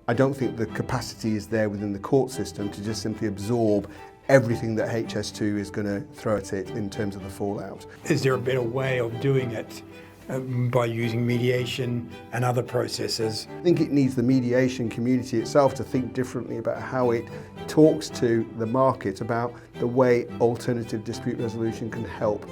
I don't think the capacity is there within the court system to just simply absorb everything that HS2 is going to throw at it in terms of the fallout. Is there a better way of doing it by using mediation and other processes? I think it needs the mediation community itself to think differently about how it talks to the market about the way alternative dispute resolution can help.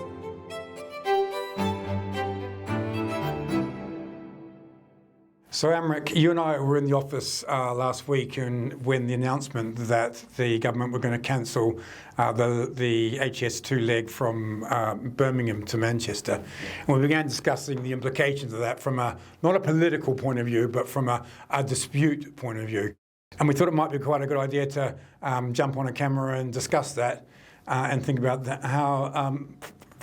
So Amrik, you and I were in the office last week when the announcement that the government were going to cancel the HS2 leg from Birmingham to Manchester. And we began discussing the implications of that from not a political point of view, but from a dispute point of view. And we thought it might be quite a good idea to jump on a camera and discuss that and think about how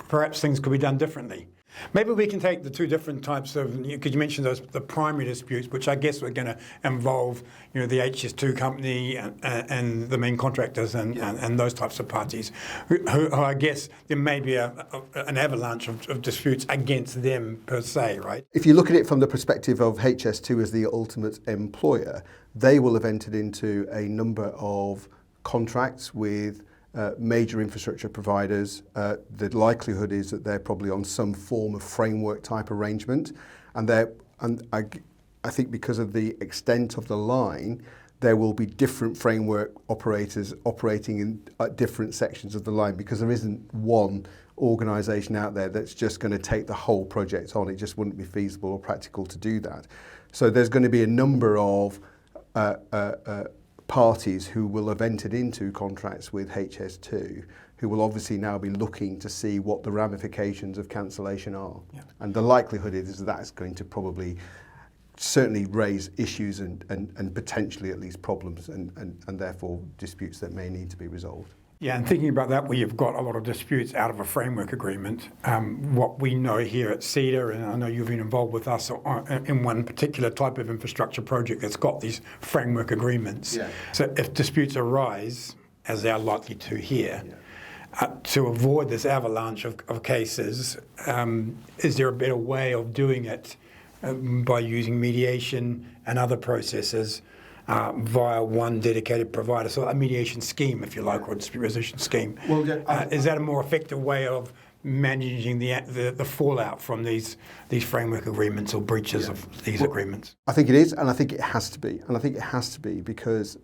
perhaps things could be done differently. Maybe we can take the two different types of, because you mentioned the primary disputes, which I guess are going to involve, the HS2 company and the main contractors and those types of parties, who I guess there may be an avalanche of disputes against them per se, right? If you look at it from the perspective of HS2 as the ultimate employer, they will have entered into a number of contracts with major infrastructure providers. The likelihood is that they're probably on some form of framework type arrangement, and I think because of the extent of the line, there will be different framework operators operating in different sections of the line, because there isn't one organisation out there that's just going to take the whole project on. It just wouldn't be feasible or practical to do that. So there's going to be a number of parties who will have entered into contracts with HS2, who will obviously now be looking to see what the ramifications of cancellation are. Yeah. And the likelihood is that that's going to probably certainly raise issues and potentially at least problems and therefore disputes that may need to be resolved. Yeah, and thinking about that, we've got a lot of disputes out of a framework agreement. What we know here at CEDR, and I know you've been involved with us in one particular type of infrastructure project that's got these framework agreements. Yeah. So if disputes arise, as they are likely to here, to avoid this avalanche of cases, is there a better way of doing it by using mediation and other processes via one dedicated provider, so a mediation scheme, if you like, or a dispute resolution scheme? Well, is that a more effective way of managing the fallout from these framework agreements or breaches of these agreements? I think it is, and I think it has to be. And I think it has to be because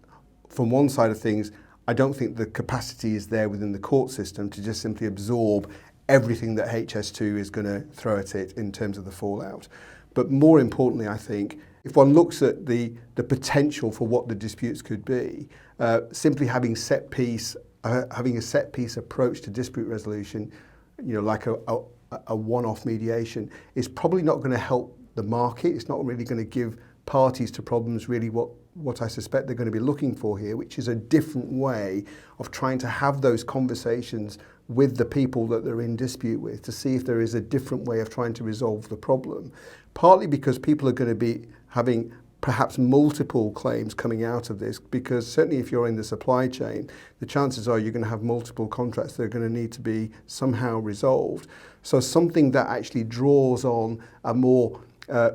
from one side of things, I don't think the capacity is there within the court system to just simply absorb everything that HS2 is going to throw at it in terms of the fallout. But more importantly, I think, if one looks at the potential for what the disputes could be, simply having a set piece approach to dispute resolution, like a one-off mediation, is probably not going to help the market. It's not really going to give parties to problems really what I suspect they're going to be looking for here, which is a different way of trying to have those conversations with the people that they're in dispute with to see if there is a different way of trying to resolve the problem. Partly because people are going to be having perhaps multiple claims coming out of this, because certainly if you're in the supply chain, the chances are you're going to have multiple contracts that are going to need to be somehow resolved. So something that actually draws on a more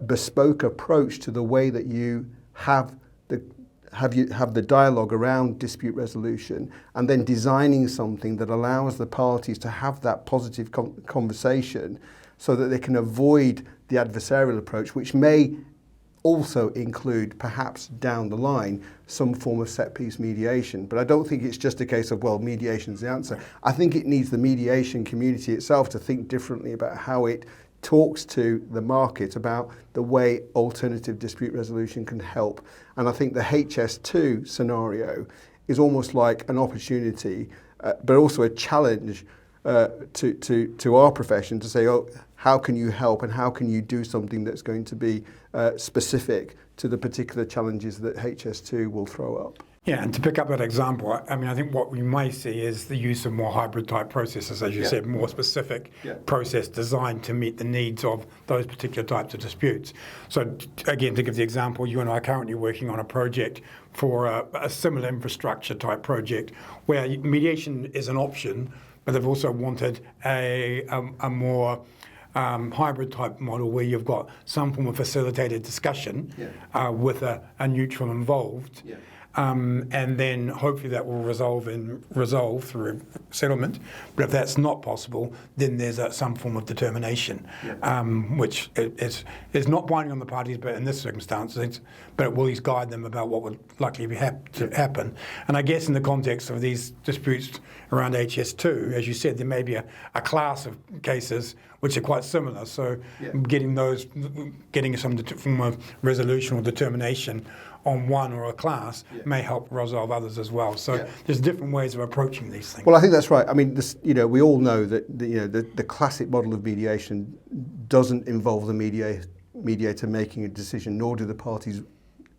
bespoke approach to the way that you have the dialogue around dispute resolution, and then designing something that allows the parties to have that positive conversation so that they can avoid the adversarial approach, which may also include, perhaps down the line, some form of set-piece mediation. But I don't think it's just a case of, well, mediation's the answer. I think it needs the mediation community itself to think differently about how it talks to the market about the way alternative dispute resolution can help. And I think the HS2 scenario is almost like an opportunity, but also a challenge to our profession to say, oh, how can you help and how can you do something that's going to be specific to the particular challenges that HS2 will throw up? Yeah, and to pick up that example, I think what we may see is the use of more hybrid type processes, as you said, more specific process designed to meet the needs of those particular types of disputes. So again, to give the example, you and I are currently working on a project for a similar infrastructure type project where mediation is an option, but they've also wanted a more hybrid type model where you've got some form of facilitated discussion with a neutral involved. And then hopefully that will resolve through settlement. But if that's not possible, then there's some form of determination, which is not binding on the parties, but in this circumstance, but it will at least guide them about what would likely be to happen. And I guess in the context of these disputes around HS2, as you said, there may be a class of cases which are quite similar. So getting some form of resolution or determination on one or a class may help resolve others as well. So there's different ways of approaching these things. Well, I think that's right. I mean, we all know that the classic model of mediation doesn't involve the mediator making a decision, nor do the parties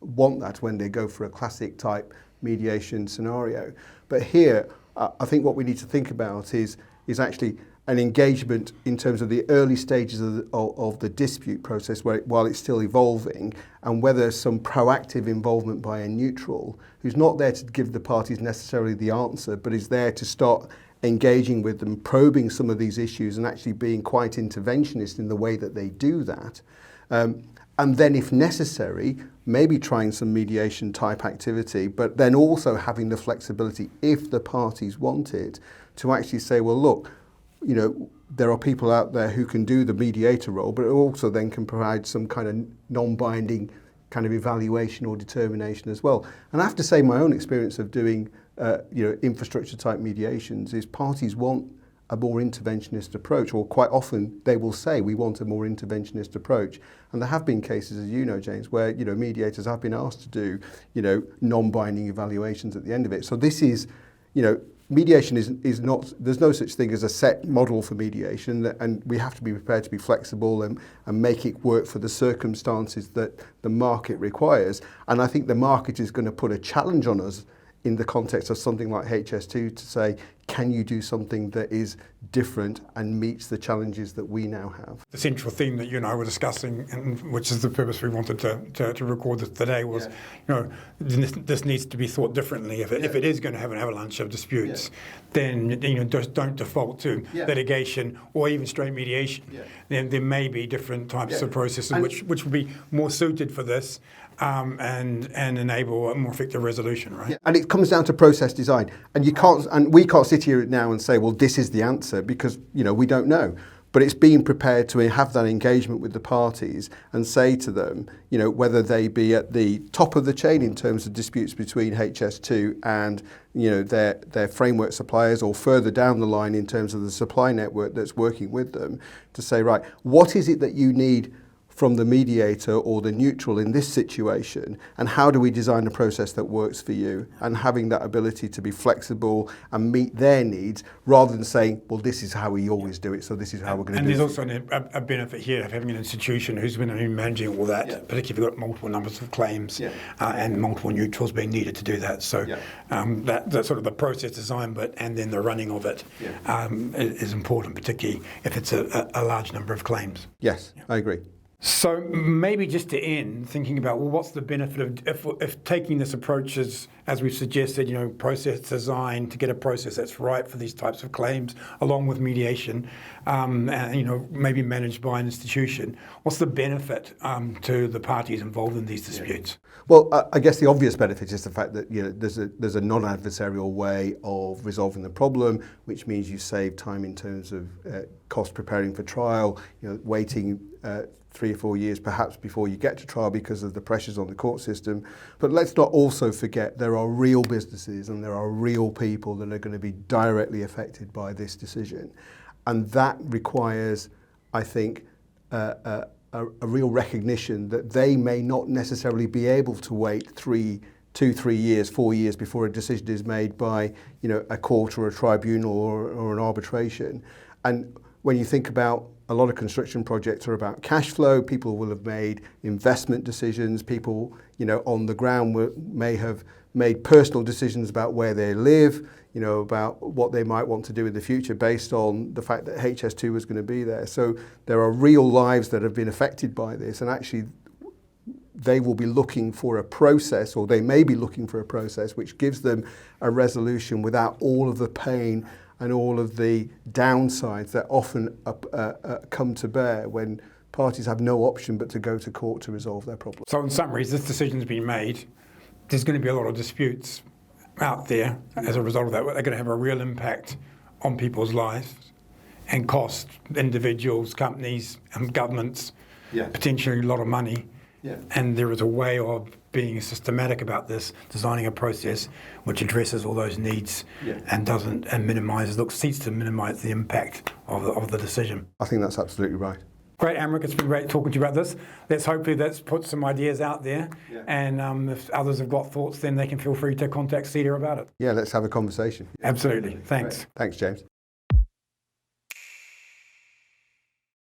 want that when they go for a classic type mediation scenario. But here, I think what we need to think about is actually an engagement in terms of the early stages of the dispute process while it's still evolving, and whether some proactive involvement by a neutral who's not there to give the parties necessarily the answer, but is there to start engaging with them, probing some of these issues and actually being quite interventionist in the way that they do that. And then if necessary, maybe trying some mediation type activity, but then also having the flexibility, if the parties want it, to actually say, well, look, there are people out there who can do the mediator role, but also then can provide some kind of non-binding kind of evaluation or determination as well. And I have to say, my own experience of doing, infrastructure type mediations is parties want a more interventionist approach, or quite often they will say, we want a more interventionist approach. And there have been cases, as you know, James, where, mediators have been asked to do, non-binding evaluations at the end of it. So this is, mediation is not, there's no such thing as a set model for mediation, and we have to be prepared to be flexible and make it work for the circumstances that the market requires. And I think the market is going to put a challenge on us in the context of something like HS2 to say, can you do something that is different and meets the challenges that we now have? The central theme that you and I were discussing, and which is the purpose we wanted to record this today, was, this needs to be thought differently. If it is going to have an avalanche of disputes, then just don't default to litigation or even straight mediation. Then there may be different types of processes which will be more suited for this. And enable a more effective resolution, right? And it comes down to process design, and we can't sit here now and say, well, this is the answer, because we don't know. But it's being prepared to have that engagement with the parties and say to them, whether they be at the top of the chain in terms of disputes between HS2 and their framework suppliers, or further down the line in terms of the supply network that's working with them, to say, right, what is it that you need from the mediator or the neutral in this situation, and how do we design a process that works for you, and having that ability to be flexible and meet their needs, rather than saying, well, this is how we always do it, so this is how we're going to do it. And there's also a benefit here of having an institution who's been managing all that, particularly if you've got multiple numbers of claims and multiple neutrals being needed to do that. So that sort of the process design bit, and then the running of it is important, particularly if it's a large number of claims. Yes, I agree. So maybe just to end, thinking about, well, what's the benefit of if taking this approach as we've suggested, process design to get a process that's right for these types of claims, along with mediation, and maybe managed by an institution. What's the benefit to the parties involved in these disputes? Well, I guess the obvious benefit is the fact that there's a non-adversarial way of resolving the problem, which means you save time in terms of cost preparing for trial, waiting 3 or 4 years perhaps before you get to trial because of the pressures on the court system. But let's not also forget there are real businesses and there are real people that are going to be directly affected by this decision. And that requires, I think, a real recognition that they may not necessarily be able to wait 2, 3 years, 4 years before a decision is made by a court or a tribunal or an arbitration. And when you think about a lot of construction projects are about cash flow, people will have made investment decisions, people on the ground may have made personal decisions about where they live, about what they might want to do in the future based on the fact that HS2 was going to be there. So there are real lives that have been affected by this, and actually they will be looking for a process, or they may be looking for a process which gives them a resolution without all of the pain and all of the downsides that often come to bear when parties have no option but to go to court to resolve their problems. So in summary, this decision's been made. There's going to be a lot of disputes out there as a result of that. They're going to have a real impact on people's lives and cost individuals, companies and governments potentially a lot of money. Yeah. And there is a way of being systematic about this, designing a process which addresses all those needs and seeks to minimise the impact of the decision. I think that's absolutely right. Great, Amrik. It's been great talking to you about this. Hopefully that's put some ideas out there. Yeah. And if others have got thoughts, then they can feel free to contact CEDR about it. Yeah, let's have a conversation. Absolutely. Thanks. Great. Thanks, James.